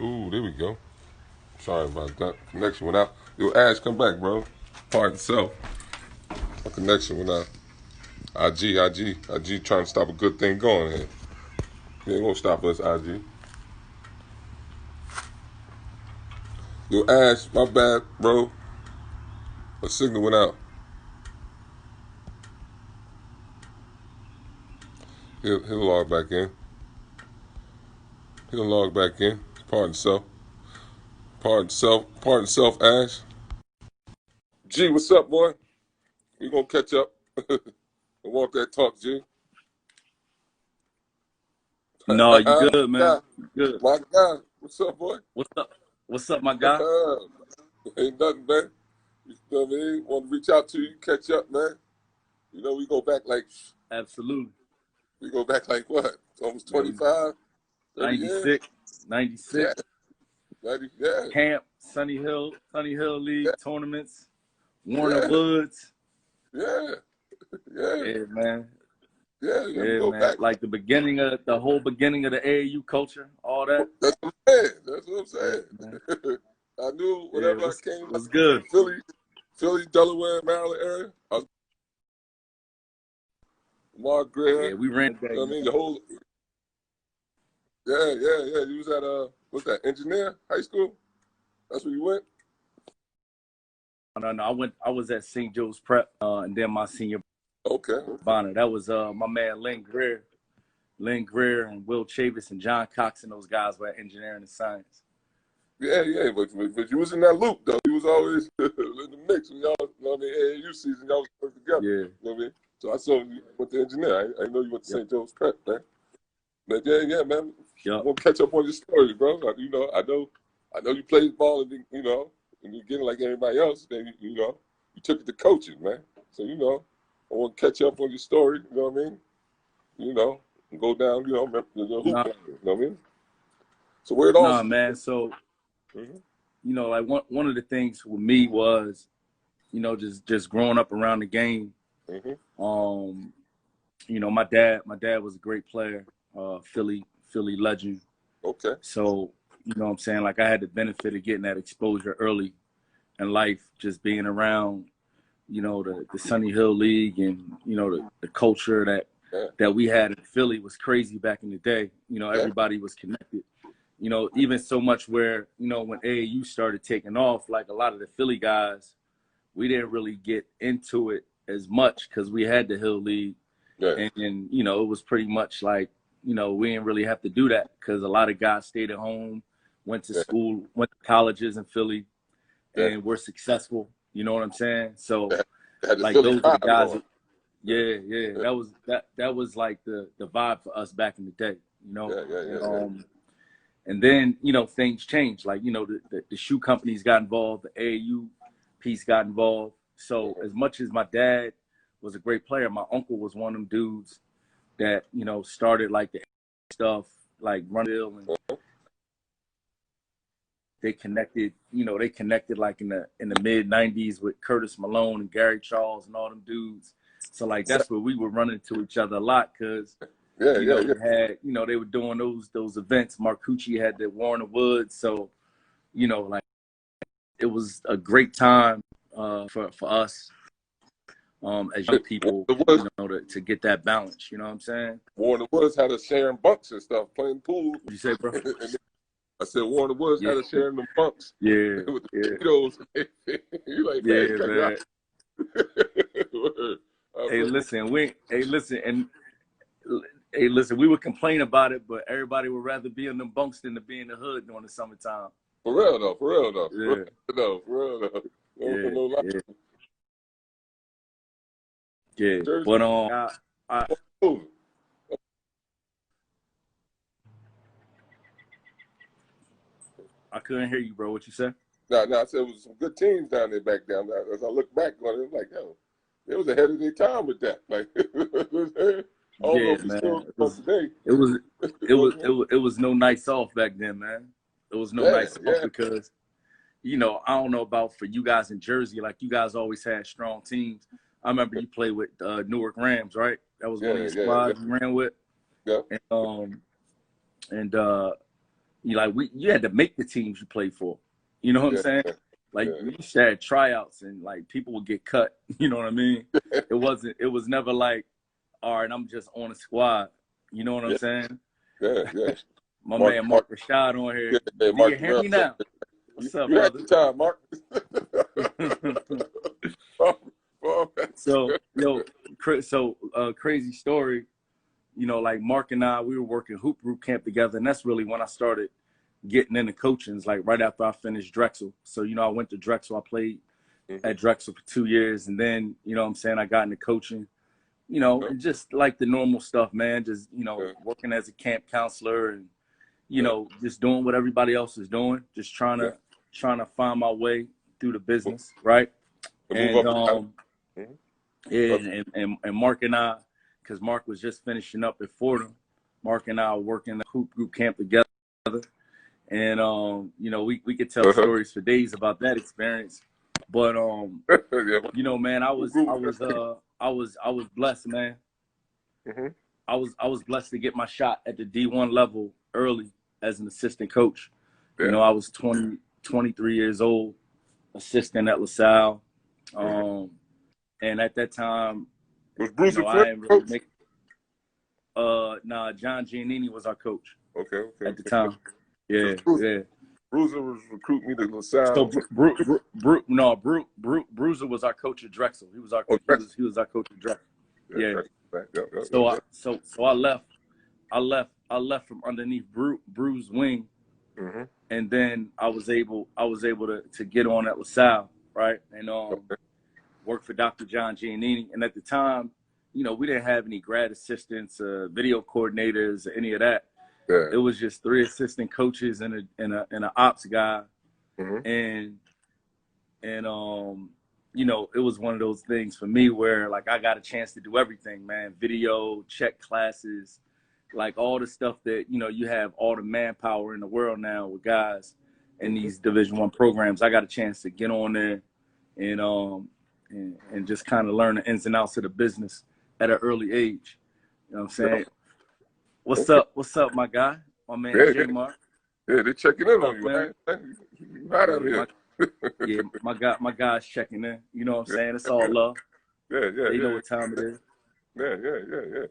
Ooh, there we go. Sorry about that. Connection went out. Yo, Ash, come back, bro. Pardon self. My connection went out. IG trying to stop a good thing going here. You ain't gonna stop us, IG. Yo, Ash, my bad, bro. The signal went out. He'll log back in. He'll log back in. Pardon self. Pardon self. Pardon self, Ash. G, what's up, boy? We gonna catch up and walk that talk, G. No, you my good, man. guy, You good. my guy. What's up, boy? What's up? What's up, my guy? Ain't nothing, man. You know what I mean? Want to reach out to you, catch up, man. You know, Absolutely. we go back like what? Almost 25, 30 years? 96, Yeah, 96. 90, yeah, Camp, Sunny Hill League yeah, tournaments, Warner yeah, Woods. yeah, yeah, Yeah, man. yeah. We Yeah, go man. back. Like the whole beginning of the AAU culture, all that. That's what I'm saying. That's what I'm Yeah, man. saying. I knew Yeah, whenever I came up what's good? Philly, Delaware, Maryland area, I was Mark Yeah, Greer, we ran the you day, know what I mean? The man. whole, yeah. You was at, what's that, Engineer High School? That's where you went? No. I was at St. Joe's Prep, and then my senior Okay. Bonner. That was my man Lynn Greer and Will Chavis and John Cox and those guys were at engineering and science. Yeah, but you was in that loop, though. You was always in the mix. When y'all, you know what I mean, AAU season, y'all was working together. Yeah. You know what I mean? So I saw you went to Engineer. I know you went to Yep. St. Joe's Prep, man. But yeah, man. Yep. I'm gonna catch up on your story, bro. I know you played ball, and in the beginning like everybody else. Then you took it to coaching, man. So I want to catch up on your story. You know what I mean? And go down. The hoop Nah, line. You know what I mean? So where it all started. man. So, Mm-hmm. like one of the things with me was, just growing up around the game. Mm-hmm. My dad was a great player, Philly legend. Okay. So, what I'm saying, like I had the benefit of getting that exposure early in life, just being around, the Sunny Hill League and, the culture Yeah. that we had in Philly was crazy back in the day. Yeah. Everybody was connected. Even so much where, when AAU started taking off, like a lot of the Philly guys, we didn't really get into it as much because we had the Hill League. Yeah. And it was pretty much like, we didn't really have to do that because a lot of guys stayed at home, went to Yeah. school, went to colleges in Philly, Yeah. and were successful. You know what I'm saying? So, Had the like, Philly those are the vibe guys. going. Yeah. That was like the vibe for us back in the day. Yeah. And then, things changed. Like, the shoe companies got involved, the AAU piece got involved. So as much as my dad was a great player, my uncle was one of them dudes that, started like the stuff, like Runville, and they connected like in the mid 90s with Curtis Malone and Gary Charles and all them dudes. So like that's where we were running to each other a lot because Yeah. we had, they were doing those events. Marcucci had the Warner Woods. So, like it was a great time for us as young people, to get that balance. You know what I'm saying? Warner Woods had us sharing bunks and stuff, playing pool. What you say, bro? I said Warner Woods Yeah. had us sharing them bunks Yeah. with the Yeah. potatoes. You like, man, Yeah, check it man. out. Hey, listen, we would complain about it, but everybody would rather be in them bunks than to be in the hood during the summertime. For real though. Yeah. For real though. No lie. Yeah. Yeah. Jersey. But I couldn't hear you, bro. What you said? No, I said it was some good teams down there back down there. As I look back on it, it was like, yo, they was ahead of their time with that. Like, I don't know Yeah, if it's man. still on today. It was no nights off back then, man. It was no nights off because, I don't know about for you guys in Jersey, like you guys always had strong teams. I remember you played with Newark Rams, right? That was one of your squads you ran with. Yeah. And you had to make the teams you played for. You know what I'm saying? Like you had tryouts and like people would get cut. You know what I mean? It was never like, all right, I'm just on a squad. You know what I'm saying? Yeah. My man Mark Rashad on here. Yeah, Do you hear me now? What's up, brother? You had your time, Mark. So, crazy story. You know, like Mark and I, we were working hoop group camp together, and that's really when I started getting into coaching, like right after I finished Drexel. So, you know, I went to Drexel. I played at Drexel for 2 years, and then, you know what I'm saying, I got into coaching, you know, and just like the normal stuff, man, just, you know, working as a camp counselor and, you know, just doing what everybody else is doing, just trying to find my way through the business, right? And and Mark and I, because Mark was just finishing up at Fordham, Mark and I were working the hoop group camp together, and you know, we could tell stories for days about that experience, but you know, man, I was blessed, man. I was blessed to get my shot at the D1 level early as an assistant coach. You know, I was 23 years old, assistant at LaSalle. And at that time, was Bruce I didn't really make. John Giannini was our coach. Okay. At the time, yeah. Bruiser was recruiting me to LaSalle. So Bruiser was our coach at Drexel. He was our coach. He was our coach at Drexel. Yeah. So I left from underneath Bruce's wing, and then I was able to get on at LaSalle, right, and work for Dr. John Giannini. And at the time, you know, we didn't have any grad assistants, video coordinators, or any of that. Yeah. It was just 3 assistant coaches and an ops guy, and you know, it was one of those things for me where like I got a chance to do everything, man. Video, check classes, like all the stuff that, you know, you have all the manpower in the world now with guys in these Division I programs. I got a chance to get on there and just kind of learn the ins and outs of the business at an early age. You know what I'm saying? What's up, my guy? My man, J Mark. Yeah, they're checking in on you, man. You hot out here. Yeah, my guy's checking in. You know what I'm saying? It's all love. Yeah. They know what time it is. Yeah.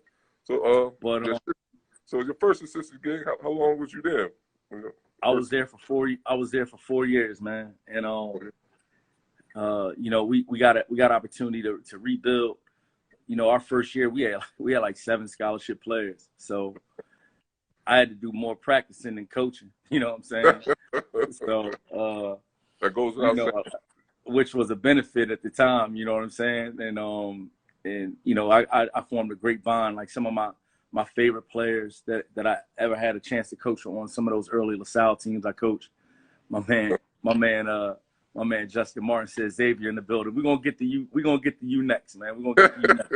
So, so your first assistant gig, how long was you there? I was there for 4 years, man. And you know, we got opportunity to rebuild. You know, our first year we had like 7 scholarship players, so I had to do more practicing than coaching. You know what I'm saying? So that goes without saying. Which was a benefit at the time. You know what I'm saying? And you know, I formed a great bond. Like some of my favorite players that I ever had a chance to coach on some of those early LaSalle teams I coached. My man Justin Martin says, Xavier in the building. We're gonna get to you. We're gonna get to you next, man. We're gonna get to you next.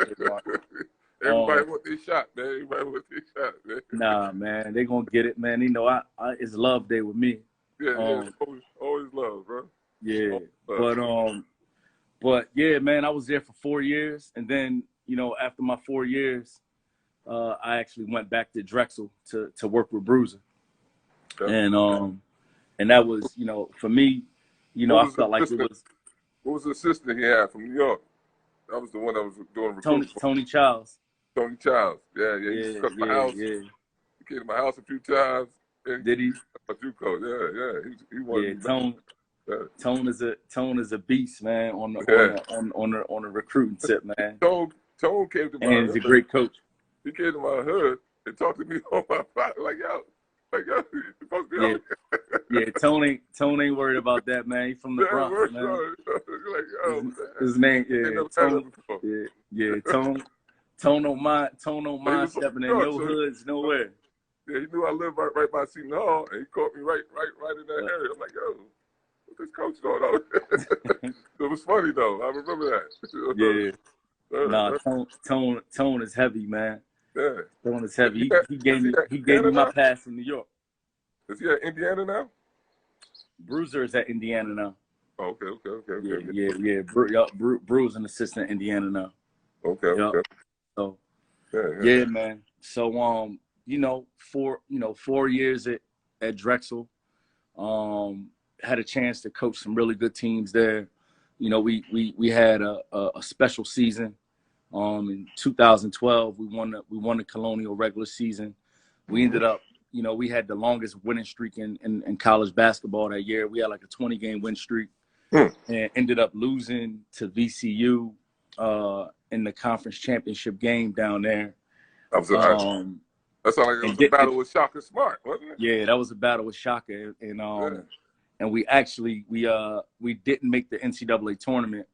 Everybody want their shot, man. Everybody want their shot, man. Nah, man, they gonna get it, man. You know, it's love day with me. Yeah, always love, bro. Yeah, but yeah, man, I was there for 4 years, and then, you know, after my 4 years, I actually went back to Drexel to work with Bruiser, and that was, you know, for me, you know, I felt like it was. What was the assistant he had from New York? That was the one that was doing recruiting. Tony Childs. Tony Childs. Yeah. He come to my house. Yeah. He came to my house a few times. Did he? A JUCO. Yeah. He wanted Tone is a beast, man, on the recruiting tip, man. Tone came to my hood. He's a great coach. He came to my hood and talked to me on my phone, like yo, you're supposed to be on. Yeah, Tone ain't worried about that, man. He's from the Bronx, man. Like, his name, Tone don't mind stepping in no hoods, nowhere. Yeah, he knew I lived right by Seton Hall, and he caught me right in that area. I'm like, yo, what's this coach going on? It was funny though. I remember that. Yeah. Tone is heavy, man. Yeah. Tone is heavy. He gave me my pass from New York. Is he at Indiana now? Bruiser is at Indiana now. Oh, okay. Yeah. Bruiser an assistant at Indiana now. Okay. So, yeah, man. So, you know, 4 years at at Drexel. Had a chance to coach some really good teams there. You know, we had a special season. In 2012, we won the Colonial regular season. We ended up, you know, we had the longest winning streak in college basketball that year. We had like a 20-game win streak, and ended up losing to VCU in the conference championship game down there. That sounded like it was a battle with Shaka Smart, wasn't it? Yeah, that was a battle with Shaka, and we actually we didn't make the NCAA tournament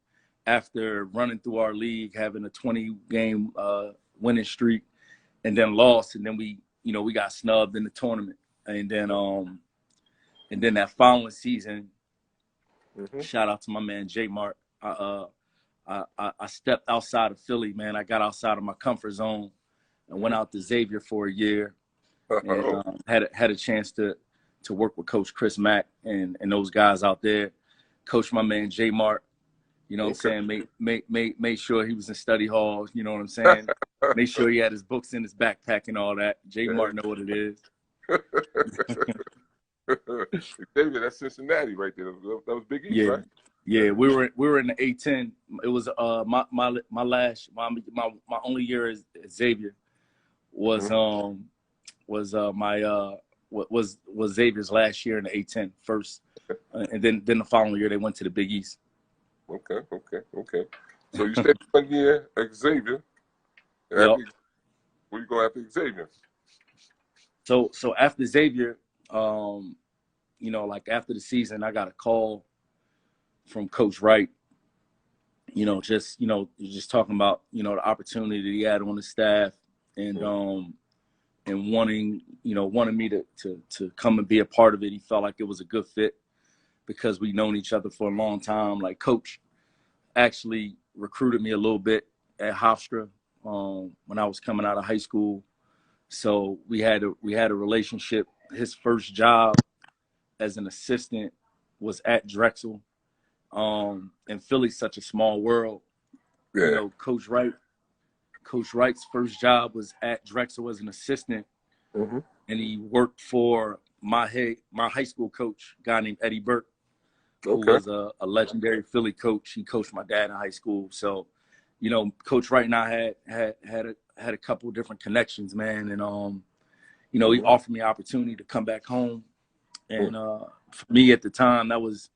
after running through our league, having a 20-game winning streak, and then lost, and then we got snubbed in the tournament, and then that following season, shout out to my man J Mart. I stepped outside of Philly, man. I got outside of my comfort zone and went out to Xavier for a year, and had a chance to work with Coach Chris Mack and those guys out there. Coach my man J Mart, you know what I'm saying? Made sure he was in study hall, you know what I'm saying? Make sure he had his books in his backpack and all that. J Mart know what it is. David, that's Cincinnati right there. That was Big East, right? Yeah, we were in the A10. It was my only year as Xavier was Xavier's last year in the A10 first, and then the following year they went to the Big East. Okay. So you stayed 1 year at Xavier. Yep. Where you go after Xavier? So after Xavier, you know, like after the season, I got a call from Coach Wright. You know, just talking about, you know, the opportunity that he had on the staff, and wanting me to come and be a part of it. He felt like it was a good fit because we'd known each other for a long time. Like Coach actually recruited me a little bit at Hofstra when I was coming out of high school. So we had a relationship. His first job as an assistant was at Drexel. And Philly's such a small world. Yeah. You know, Coach Wright's first job was at Drexel as an assistant, and he worked for my high school coach, a guy named Eddie Burke, who was a legendary Philly coach. He coached my dad in high school. So, you know, Coach Wright and I had a couple of different connections, man. And you know, he offered me an opportunity to come back home, and for me at the time, that was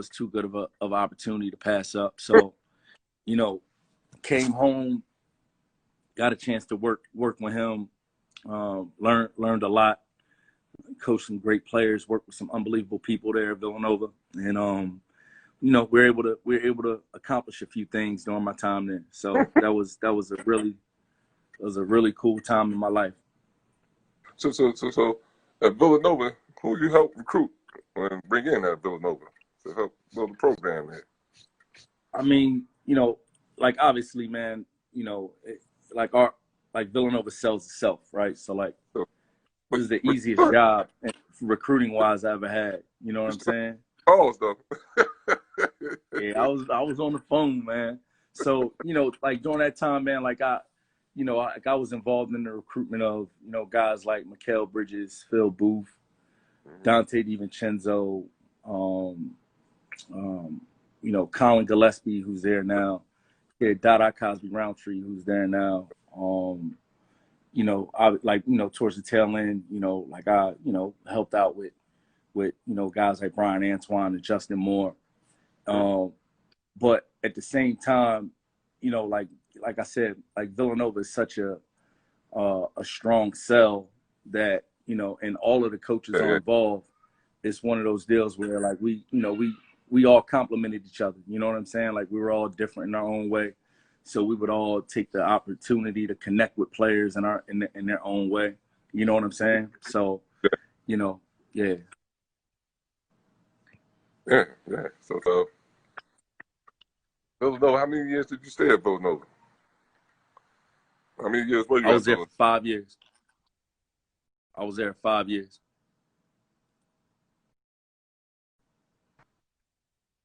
too good of an opportunity to pass up. So, you know, came home, got a chance to work with him, learned a lot, coached some great players, worked with some unbelievable people there at Villanova, and you know, we're able to accomplish a few things during my time there. So that was a really cool time in my life. So at Villanova, who you help recruit and bring in at Villanova to help build the program there? I mean, you know, like obviously, man, you know, like Villanova sells itself, right? So like, this is the easiest job recruiting wise I ever had. You know what I'm saying? Calls though. Yeah, I was on the phone, man. So, you know, like during that time, man, like I was involved in the recruitment of, you know, guys like Mikal Bridges, Phil Booth, Dante DiVincenzo, you know, Colin Gillespie, who's there now. Yeah, Dada Cosby Roundtree, who's there now. You know, I like, you know, towards the tail end, you know, like I, you know, helped out with, you know, guys like Brian Antoine and Justin Moore. But at the same time, you know, like I said, like Villanova is such a strong sell that, you know, and all of the coaches are involved. It's one of those deals where like we all complimented each other. You know what I'm saying? Like we were all different in our own way. So we would all take the opportunity to connect with players in their own way. You know what I'm saying? So, you know, yeah. Yeah. So Villanova, how many years did you stay at Villanova? How many years were you I was there for 5 years. I was there 5 years.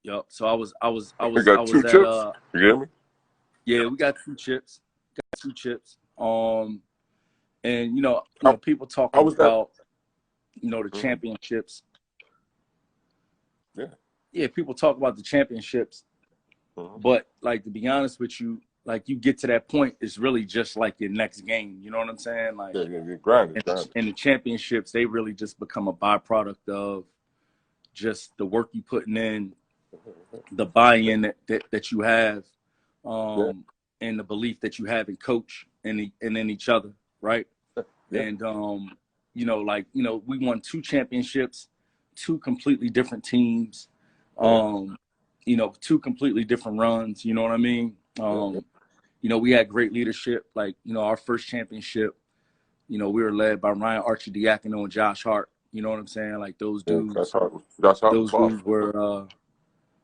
Yep. So I was you got two chips? You hear me? Yeah, we got two chips. And you know, people talk about. you know, the championships. Yeah. Yeah, people talk about the championships, but like to be honest with you, like you get to that point, it's really just like your next game. You know what I'm saying? Like, grinding. And the championships, they really just become a byproduct of just the work you putting in, the buy-in that you have, and the belief that you have in coach and in each other, right? Yeah. And you know, like, you know, we won 2 championships, 2 completely different teams, you know, 2 completely different runs. You know what I mean? You know, we had great leadership. Like, you know, our first championship, you know, we were led by Ryan Archidiakono and Josh Hart. You know what I'm saying? Like those dudes, Josh Hart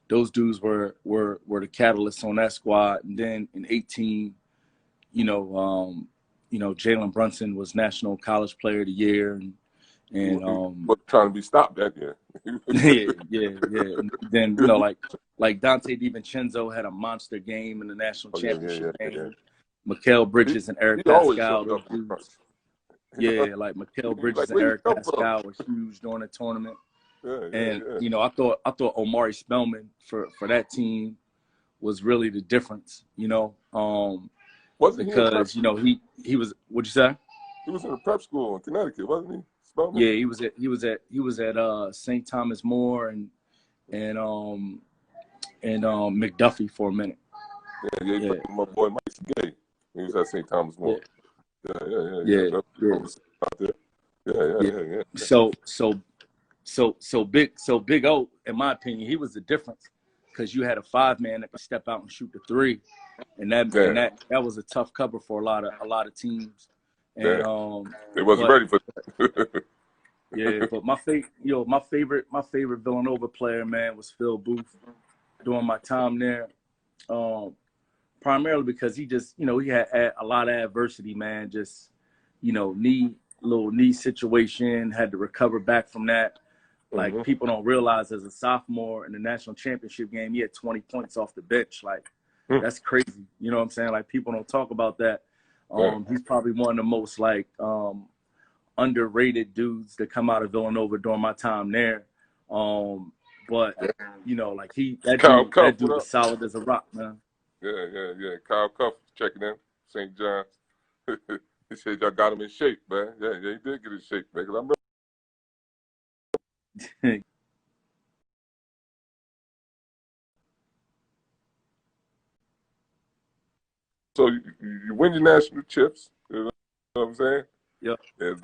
those dudes were the catalysts on that squad. And then in 18, you know, Jalen Brunson was National College Player of the Year, and was trying to be stopped that year. yeah. And then, you know, like Dante DiVincenzo had a monster game in the national championship game. Mikal Bridges and Eric Pascal, those dudes. Yeah, like Mikal Bridges and Eric Pascal were huge during the tournament. You know, I thought Omari Spellman for that team was really the difference, you know. Because, you know, he was, what'd you say? He was in a prep school in Connecticut, wasn't he? Spellman? Yeah, he was at St. Thomas More and McDuffie for a minute. Yeah, he played with my boy Mike Gay. He was at St. Thomas More. Yeah. So Big O, in my opinion, he was the difference because you had a 5-man that could step out and shoot the 3, and that was a tough cover for a lot of teams. And they wasn't ready for that. Yeah, but my favorite Villanova player, man, was Phil Booth during my time there. Primarily because he just, you know, he had a lot of adversity, man. Just, you know, knee situation, had to recover back from that. Like, people don't realize as a sophomore in the national championship game, he had 20 points off the bench. Like, that's crazy. You know what I'm saying? Like, people don't talk about that. He's probably one of the most, like, underrated dudes that come out of Villanova during my time there. But, you know, like, that dude was solid as a rock, man. Yeah. Kyle Cuff checking in, St. John's. He said y'all got him in shape, man. Yeah, he did get in shape, man. Cause I'm So you win your national chips, you know what I'm saying? Yep. And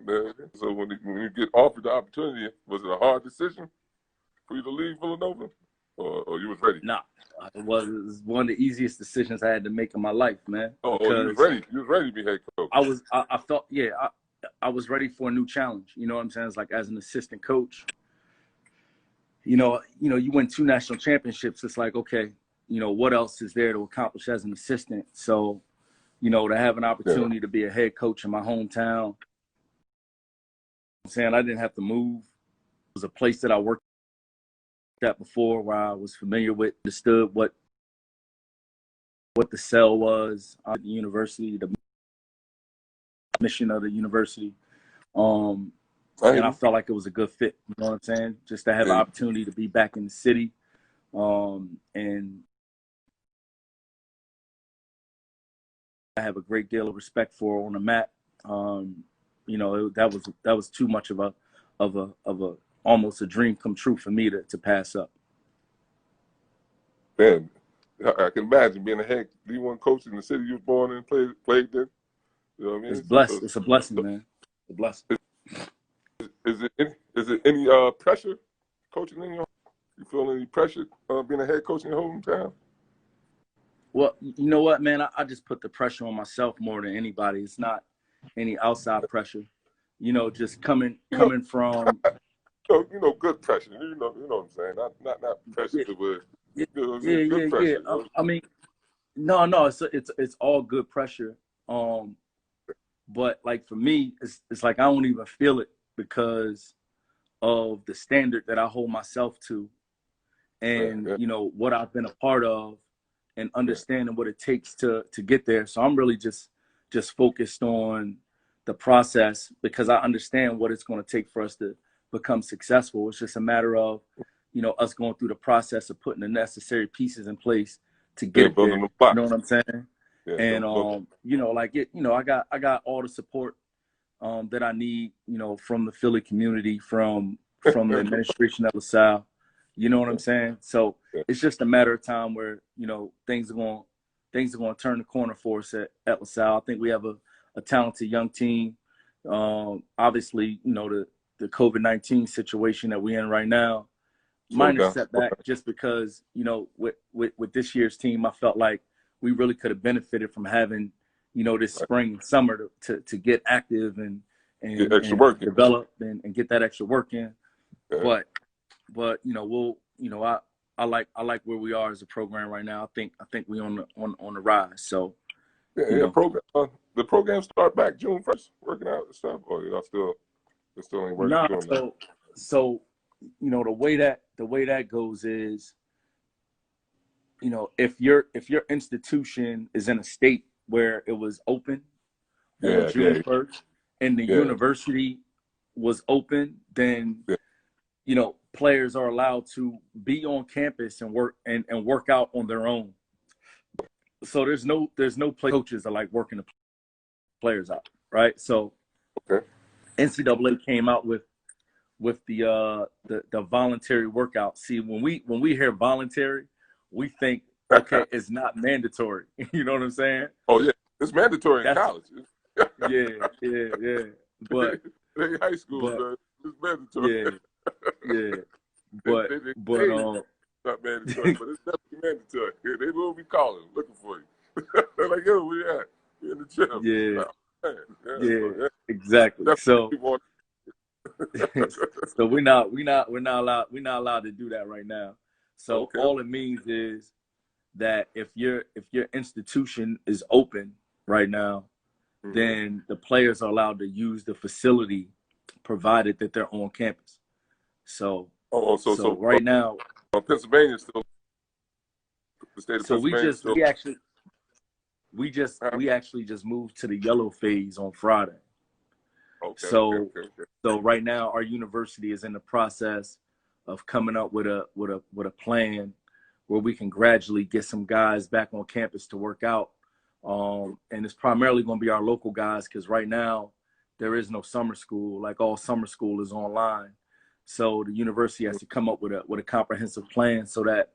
then, so when you get offered the opportunity, was it a hard decision for you to leave Villanova, or you was ready? Nah, it was one of the easiest decisions I had to make in my life, man. Oh, you was ready. You was ready to be head coach. I felt, I was ready for a new challenge. You know what I'm saying? It's like, as an assistant coach, you know, you win 2 national championships. It's like, okay, you know, what else is there to accomplish as an assistant? So, you know, to have an opportunity to be a head coach in my hometown, I'm saying I didn't have to move. It was a place that I worked at before, where I was familiar with, understood what the cell was at the university, the mission of the university. And I felt like it was a good fit. You know what I'm saying? Just to have an opportunity to be back in the city, and I have a great deal of respect for on the mat. You know, that was too much of a almost a dream come true for me to pass up. Man, I can imagine being a head D1 coach in the city you was born in, played in. You know what I mean? It's blessed. It's a blessing, man. It's a blessing. Is it any pressure coaching in your? You feel any pressure being a head coach in your hometown? Well, you know what, man? I just put the pressure on myself more than anybody. It's not any outside pressure. You know, just coming from. You know, good pressure. You know what I'm saying. Not pressure to where. Good pressure. You know? I mean, no, it's all good pressure. But like for me, it's like I don't even feel it because of the standard that I hold myself to, and you know what I've been a part of, and understanding what it takes to get there. So I'm really just focused on, the process, because I understand what it's going to take for us to become successful. It's just a matter of, us going through the process of putting the necessary pieces in place to get it there. building the blocks. You know what I'm saying? Yeah, And I got all the support that I need, from the Philly community, from the administration at LaSalle. You know what I'm saying? So it's just a matter of time where, things are going to turn the corner for us at LaSalle. I think we have a talented young team. Obviously, the COVID-19 situation that we're in right now, minor setback, just because, with this year's team, I felt like we really could have benefited from having, this spring and summer to get active and extra work develop and get that extra work in. Yeah. But I like where we are as a program right now. I think we on the rise. So the program start back June 1st, working out and stuff, or still ain't working. Nah, so the way that goes is, if your institution is in a state where it was open on June 1st and the university was open, then players are allowed to be on campus and work out on their own. So there's no coaches that like working the players out, right? So NCAA came out with the voluntary workout. See, when we hear voluntary, we think, okay, it's not mandatory. You know what I'm saying? Oh yeah, it's mandatory in college. yeah. But in high school, it's mandatory. Yeah. But not mandatory, but it's definitely mandatory. They will be calling, looking for you. They're like, yo, we at? We in the gym. Yeah, exactly. So we're not allowed to do that right now. So all it means is that if your institution is open right now, then the players are allowed to use the facility, provided that they're on campus. So right now, Pennsylvania still the state of Pennsylvania. So we actually just moved to the yellow phase on Friday. So right now our university is in the process of coming up with a plan where we can gradually get some guys back on campus to work out. And it's primarily going to be our local guys, because right now there is no summer school. Like, all summer school is online. So the university has to come up with a comprehensive plan so that,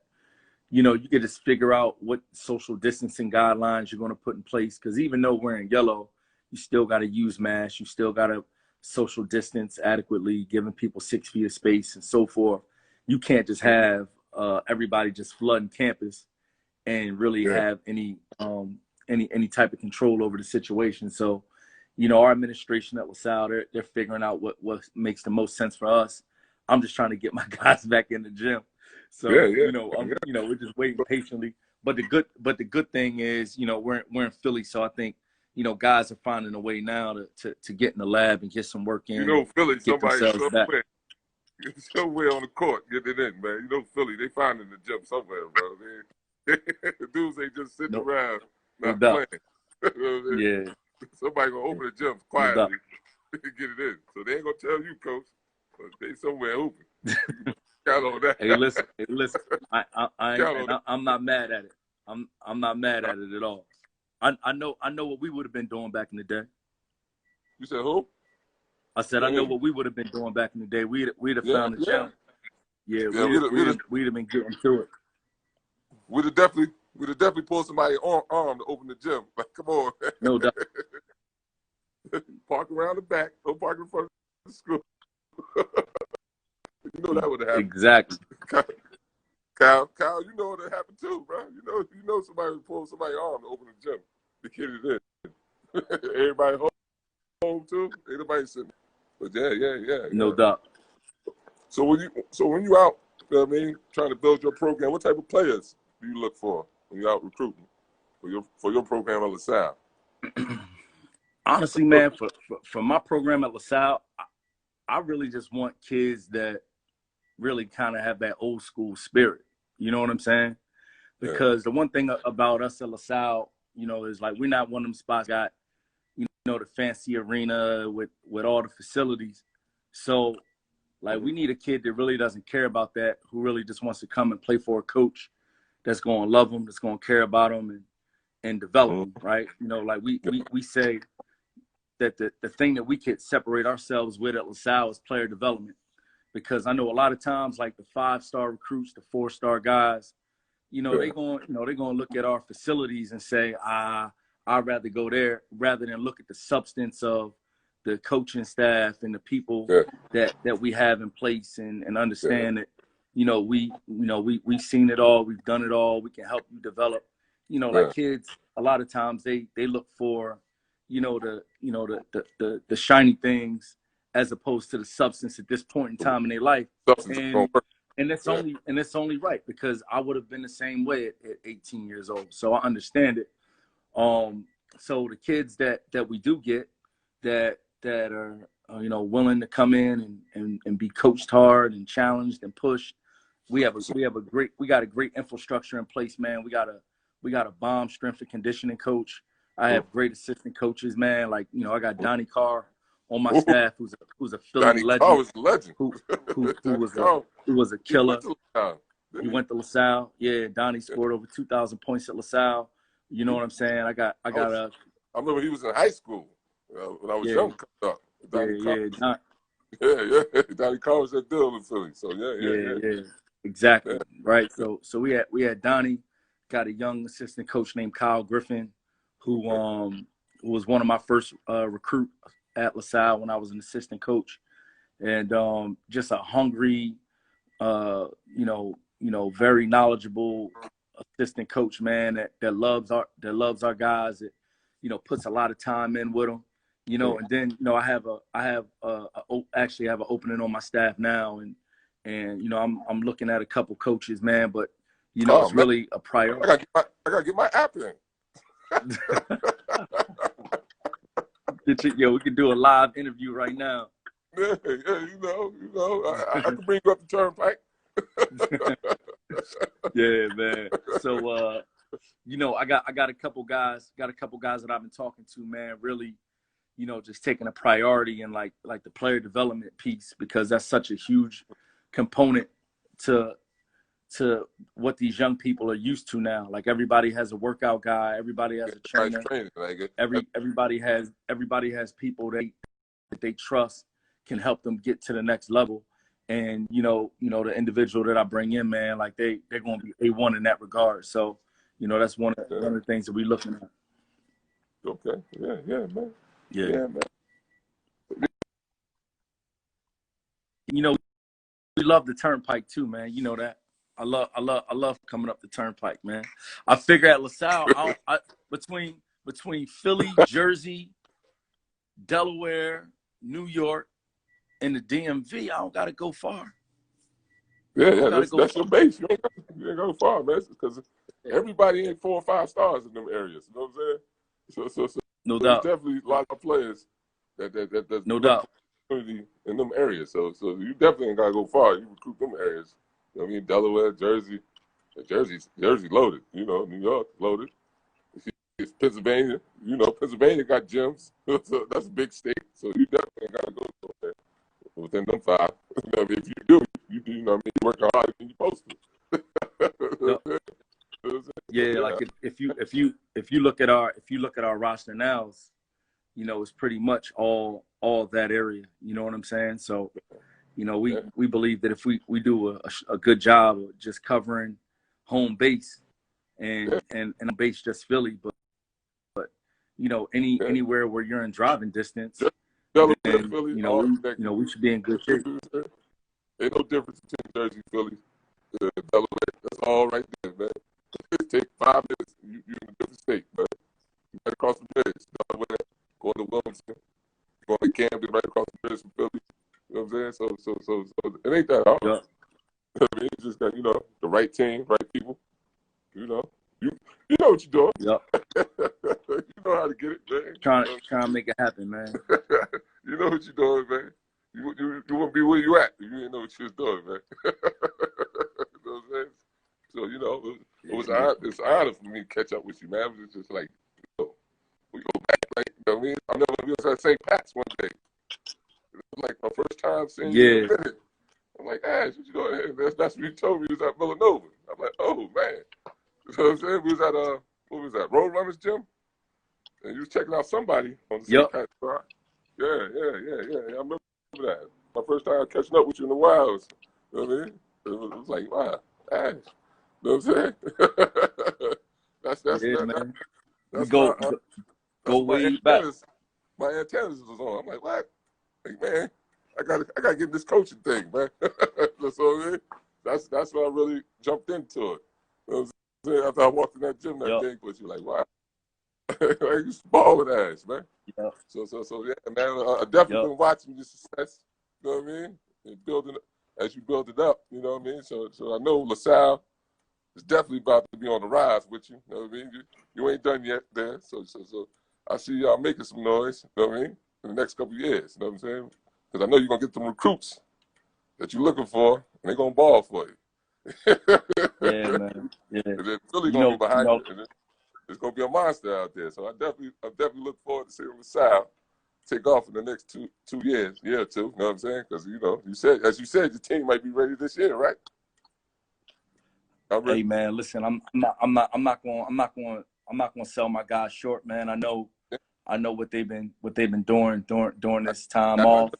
you can just figure out what social distancing guidelines you're going to put in place. Because even though we're in yellow, you still got to use masks. You still got to social distance adequately, giving people 6 feet of space and so forth. You can't just have everybody just flooding campus and really have any type of control over the situation. So, our administration at LaSalle, they're figuring out what makes the most sense for us. I'm just trying to get my guys back in the gym. So, we're just waiting patiently. But the good thing is, we're in Philly, so I think, guys are finding a way now to get in the lab and get some work in. Philly, somewhere on the court getting it in, man. Philly, they finding the gym somewhere, bro. The dudes ain't just sitting around not playing. Yeah. Somebody gonna open the gym quietly and get it in. So they ain't gonna tell you, coach, but they somewhere open. Count on that. Hey, listen. I'm not mad at it. I'm not mad at it at all. I know what we would have been doing back in the day. You said who? I said I know what we would have been doing back in the day. We'd have found the challenge. We'd have been getting to it. We'd have definitely pulled somebody arm to open the gym. Like, come on. No doubt. Park around the back. Don't park in front of the school. That would have happened. Exactly. Kyle, you know what happened too, bro. You know somebody would pull somebody's arm to open the gym to get it in. Everybody home too. Ain't nobody sitting. But yeah. No doubt. So when you out, trying to build your program, what type of players do you look for when you're out recruiting for your program at LaSalle? Honestly, man, for my program at LaSalle, I really just want kids that really kind of have that old school spirit. You know what I'm saying? Because the one thing about us at LaSalle, is like, we're not one of them spots got, the fancy arena with all the facilities. So like we need a kid that really doesn't care about that, who really just wants to come and play for a coach that's going to love him, that's going to care about him and develop him, right? You know, like we say that the thing that we could separate ourselves with at LaSalle is player development. Because I know a lot of times, like the 5-star recruits, the 4-star guys, you know, they're going to look at our facilities and say, I'd rather go there rather than look at the substance of the coaching staff and the people that we have in place and understand that, you know, we've seen it all, we've done it all, we can help you develop. You know, like kids, a lot of times they look for, the shiny things as opposed to the substance at this point in time in their life. And it's only right, because I would have been the same way at 18 years old. So I understand it. So the kids that we do get that are willing to come in and be coached hard and challenged and pushed, we got a great infrastructure in place, man. We got a bomb strength and conditioning coach. I have great assistant coaches, man. Like, you know, I got Donnie Carr on my staff, who's a Philly Donnie legend. Carr was a legend. Who was a killer. He went to LaSalle. Yeah, Donnie scored over 2,000 points at LaSalle. You know what I'm saying? I remember he was in high school when I was young. Donnie Carr was that deal in Philly. So yeah. Exactly. Yeah. Right. So we had Donnie, got a young assistant coach named Kyle Griffin, who was one of my first recruit at LaSalle when I was an assistant coach, and just a hungry, very knowledgeable assistant coach, man, that loves our guys, that, you know, puts a lot of time in with them, you know. And then, you know, I actually have an opening on my staff now, and you know, I'm looking at a couple coaches, man, but you know, it's really a priority. I gotta get my app in. Yo, we can do a live interview right now. Yeah, you know, I can bring you up the turnpike. Yeah, man. So, you know, I got a couple guys that I've been talking to, man, really, you know, just taking a priority in like the player development piece, because that's such a huge component to what these young people are used to now. Like, everybody has a workout guy, everybody has a trainer, everybody has people that they trust can help them get to the next level. And you know the individual that I bring in, man, like they're going to be A1 in that regard. So, you know, that's one of the things that we're looking at. Okay. Yeah, man. Yeah, man. You know, we love the turnpike too, man. You know that. I love coming up the turnpike, man. I figure at LaSalle, between Philly, Jersey, Delaware, New York, and the DMV, I don't gotta go far. Yeah, that's your base. You ain't go far, man, because everybody ain't 4 or 5 stars in them areas. You know what I'm saying? So no doubt. There's definitely a lot of players that no doubt in them areas. So you definitely ain't gotta go far. You recruit them areas. You know what I mean? Delaware, Jersey's loaded. You know, New York loaded. It's Pennsylvania. You know, Pennsylvania got gyms. So that's a big state. So you definitely ain't gotta go there within them 5. You know, if you do, you know what I mean, you're working hard and you're supposed to. Yeah, like if you look at our roster now, you know, it's pretty much all that area. You know what I'm saying? So, you know, we believe that if we do a good job of just covering home base and base just Philly, but you know, anywhere where you're in driving distance, then, Philly, you know, we should be in good shape. Ain't no difference between Jersey, Philly, Delaware. That's all right there, man. It takes 5 minutes. You're in a different state, man. You right across the bridge, Delaware, going to Wilmington, going to Camden, right across the bridge from Philly. You know what I'm saying? So it ain't that hard. Yeah. I mean, you just got, you know, the right team, right people. You know, you know what you're doing. Yep. You know how to get it, man. Trying to make it happen, man. You know what you're doing, man. You want to be where you at. You didn't know what you was doing, man. You know what I'm saying? So, you know, it's an honor for me to catch up with you, man. It was just like, you know, we go back, like, you know, know what I mean? I remember we was at St. Pat's one day. It was like my first time seeing Yeah. you in a minute. I'm like, Ash, what you doing here? That's what you told me. You was at Villanova. I'm like, oh, man. You know what I'm saying? We was at, what was that, Roadrunners Gym? And you was checking out somebody on the St. Pat's bar. Yeah. I remember that. My first time catching up with you in a while. You know what I mean? It was like, wow, Ash. You know what I'm saying? Man. That's Go my way back. antennas. My antennas was on. I'm like, what? Like, man, I gotta get this coaching thing, man. That's what I mean. That's when I really jumped into it. You know what I'm saying? After I walked in that gym that day, but you're like, wow. Like, you balling ass, man. Yep. So yeah, man. I definitely been watching your success. You know what I mean? And building as you build it up. You know what I mean? So I know LaSalle is definitely about to be on the rise with you. You know what I mean? You ain't done yet there. So I see y'all making some noise. You know what I mean? In the next couple of years. You know what I'm saying? Because I know you're gonna get them recruits that you're looking for, and they're gonna ball for you. Yeah, man. Yeah. And then Philly gonna be behind you. And it's gonna be a monster out there. So I definitely look forward to seeing LaSalle take off in the next two years, year or two. You know what I'm saying? Because as you said, your team might be ready this year, right? Hey, man, listen, I'm not going to sell my guys short, man. I know what they've been doing during this time off.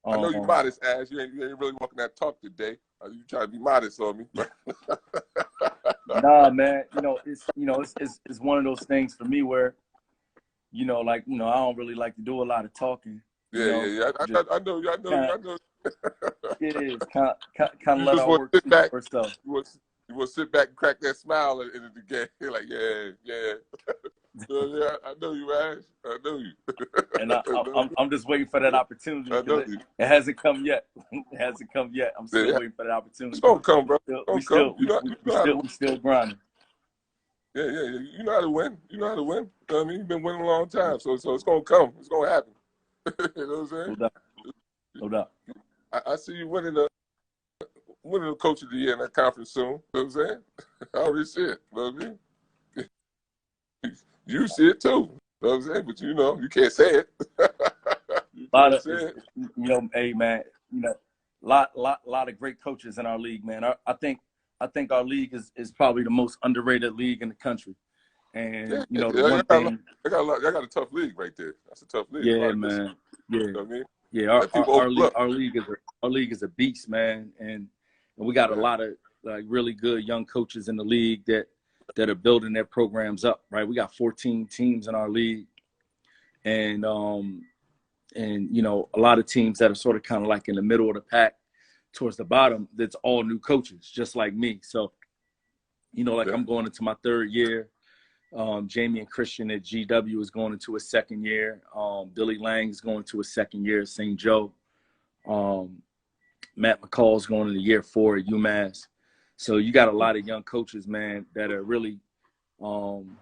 I know you're modest, Ash. You ain't really walking that talk today. You trying to be modest on me? Nah, man. It's one of those things for me where, I don't really like to do a lot of talking. Yeah. I know. Yeah, it's kind of let our work speak for itself. You want to sit back and crack that smile at the end of the game. You're like, yeah. Yeah, I know you, Ash. I know you. And I'm just waiting for that opportunity. It hasn't come yet. I'm still waiting for that opportunity. It's gonna come, bro. We still grinding. Yeah. You know how to win. You know how to win. You know what I mean? You've been winning a long time, so it's gonna come. It's gonna happen. You know what I'm saying? No doubt. I see you winning the Coach of the Year in that conference soon. You know what I'm saying? I already see it. You know what I mean? You see it too. You know what I'm saying? But you can't say it. Hey, man, lot of great coaches in our league, man. I think our league is probably the most underrated league in the country. And one thing, I got a tough league right there. That's a tough league. Yeah, man. Yeah. You know what I mean? Yeah, our league is a beast, man, and we got a lot of really good young coaches in the league that are building their programs up. Right, we got 14 teams in our league, and a lot of teams that are sort of kind of like in the middle of the pack, towards the bottom. That's all new coaches, just like me. So, I'm going into my third year. Jamie and Christian at GW is going into his second year. Billy Lang is going to his second year at St. Joe. Matt McCall is going into year 4 at UMass. So you got a lot of young coaches, man, that are really going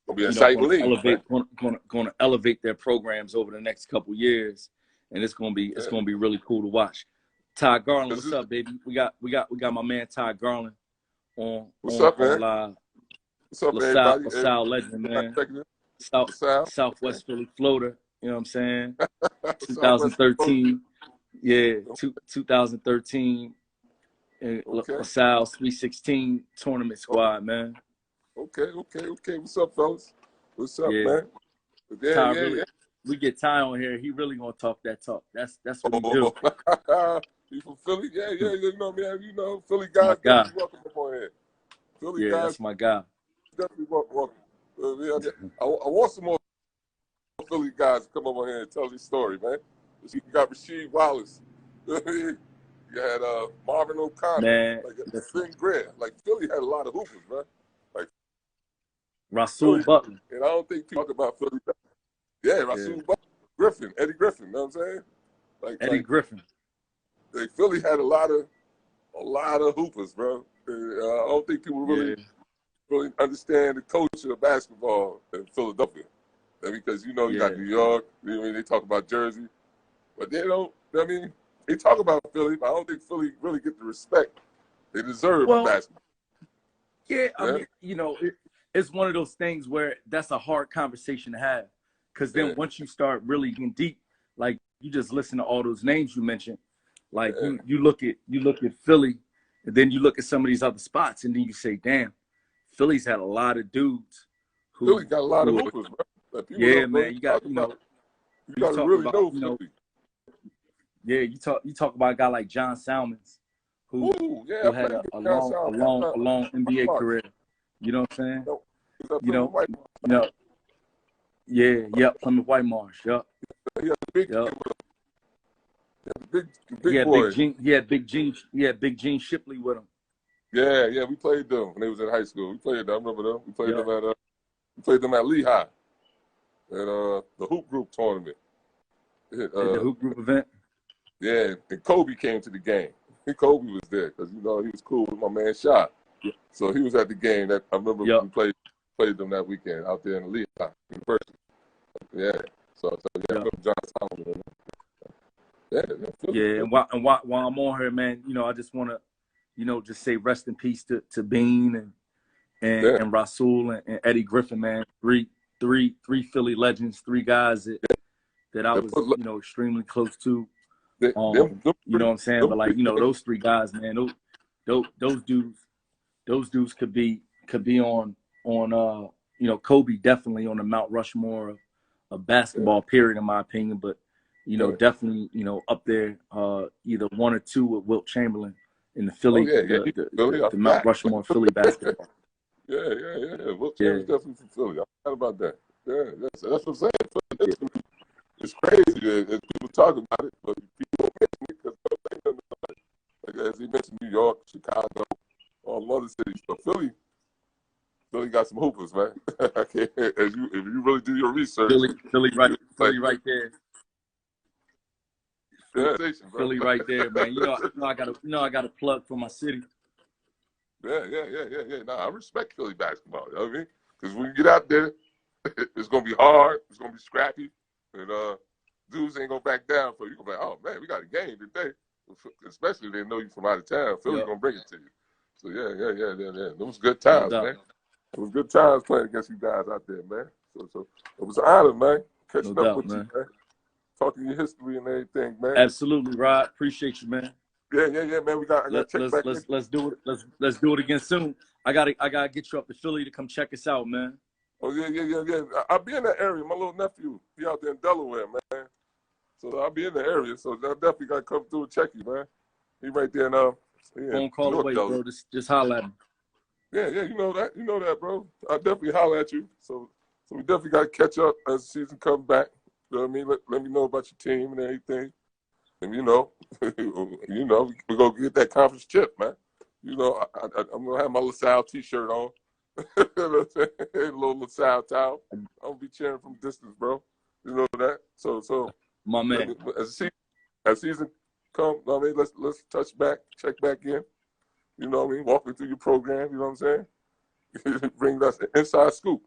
to elevate their programs over the next couple years, and it's going to be really cool to watch. Ty Garland, what's up, baby? We got my man Ty Garland on live. What's up, everybody? LaSalle legend, man. Southwest Philly, Florida. You know what I'm saying? 2013. Yeah, 2013. LaSalle 316 tournament squad, man. Okay. What's up, fellas? What's up, man? Yeah. We get Ty on here. He really gonna talk that talk. That's what he do. You from Philly? Yeah. You know, man. Philly guys definitely welcome up on here. Philly guys, that's my guy. Definitely welcome. I want some more Philly guys to come up on here and tell this story, man. You got Rasheed Wallace. You had Marvin O'Connor, Ben Greer. Philly had a lot of hoopers, man. Rasul Butler. And I don't think people talk about Philly. Yeah, Rasul Butler. Eddie Griffin, you know what I'm saying? Eddie Griffin. Philly had a lot of hoopers, bro. I don't think people really understand the culture of basketball in Philadelphia. Because, you got New York, they talk about Jersey. But they don't, they talk about Philly, but I don't think Philly really get the respect they deserve for basketball. Yeah, I mean, it's one of those things where that's a hard conversation to have. Because then once you start really getting deep, like you just listen to all those names you mentioned, like you look at Philly, and then you look at some of these other spots, and then you say, damn, Philly's had a lot of dudes who Philly got a lot of hoopers, bro. Like yeah, man. You got, you know, you got to really know you know, Philly. yeah, you talk about a guy like John Salmons, who had a long NBA career. You know what I'm saying? You know, yeah, Plymouth White Marsh, yup. He had the big, big boy. He had Big Gene Shipley with him. Yeah, we played them when they was in high school. We played them. I remember them. We played them at Lehigh at the hoop group tournament. The hoop group event. Yeah, and Kobe came to the game. Kobe was there because he was cool with my man Shot. Yeah. So he was at the game. That I remember we played them that weekend out there in Lehigh University. Yeah. So I remember John Solomon. Yeah, and while I'm on here, man, I just want to, just say rest in peace to Bean and Rasul and Eddie Griffin, man. Three Philly legends, three guys that I was, extremely close to. You know what I'm saying? But like, those three guys, man, those dudes could be on Kobe definitely on the Mount Rushmore of basketball period, in my opinion. But definitely, up there, either one or two with Wilt Chamberlain in the Philly, the Mount Rushmore Philly basketball. Yeah. Wilt Chamberlain's definitely from Philly. I forgot about that. Yeah, that's what I'm saying. It's crazy that people talk about it, but people don't mention it because they don't know. Like, as he mentioned, New York, Chicago, all the other cities. But Philly got some hoopers, man. I can't. If you really do your research, Philly right there. Philly right there, man. I got a plug for my city. Yeah. Nah, I respect Philly basketball. You know what I mean? Because when you get out there, it's gonna be hard. It's gonna be scrappy, and dudes ain't gonna back down for you. You're gonna be like, oh man, we got a game today. Especially if they know you from out of town. Philly's gonna bring it to you. So yeah. Those good times, man. It was good times playing against you guys out there, man. So it was an honor, man. Catching up with you, man. Talking your history and everything, man. Absolutely, Rod. Appreciate you, man. Yeah, man. I gotta check back. Let's do it. Let's do it again soon. I gotta get you up to Philly to come check us out, man. Oh yeah. I'll be in that area. My little nephew, he out there in Delaware, man. So I'll be in the area. So I definitely gotta come through and check you, man. He right there now. Phone call away, bro. Just holler at him. Yeah, you know that, bro. I'll definitely holler at you. So we definitely gotta catch up as the season comes back. You know what I mean? Let me know about your team and everything. And we're gonna get that conference chip, man. I'm gonna have my LaSalle t-shirt on. A little LaSalle towel. I'm gonna be cheering from distance, bro. You know that. So my man. As season comes, let's check back in. You know what I mean? Walking through your program, you know what I'm saying? Bring us an inside scoop.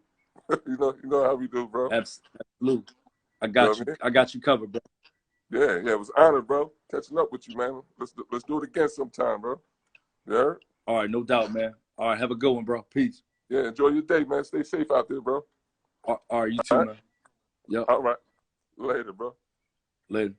you know how we do, bro. Absolutely. I got you. I got you covered, bro. Yeah, it was an honor, bro. Catching up with you, man. Let's do it again sometime, bro. Yeah. All right, no doubt, man. All right, have a good one, bro. Peace. Yeah, enjoy your day, man. Stay safe out there, bro. All right, you too, man. Yep. All right. Later, bro. Later.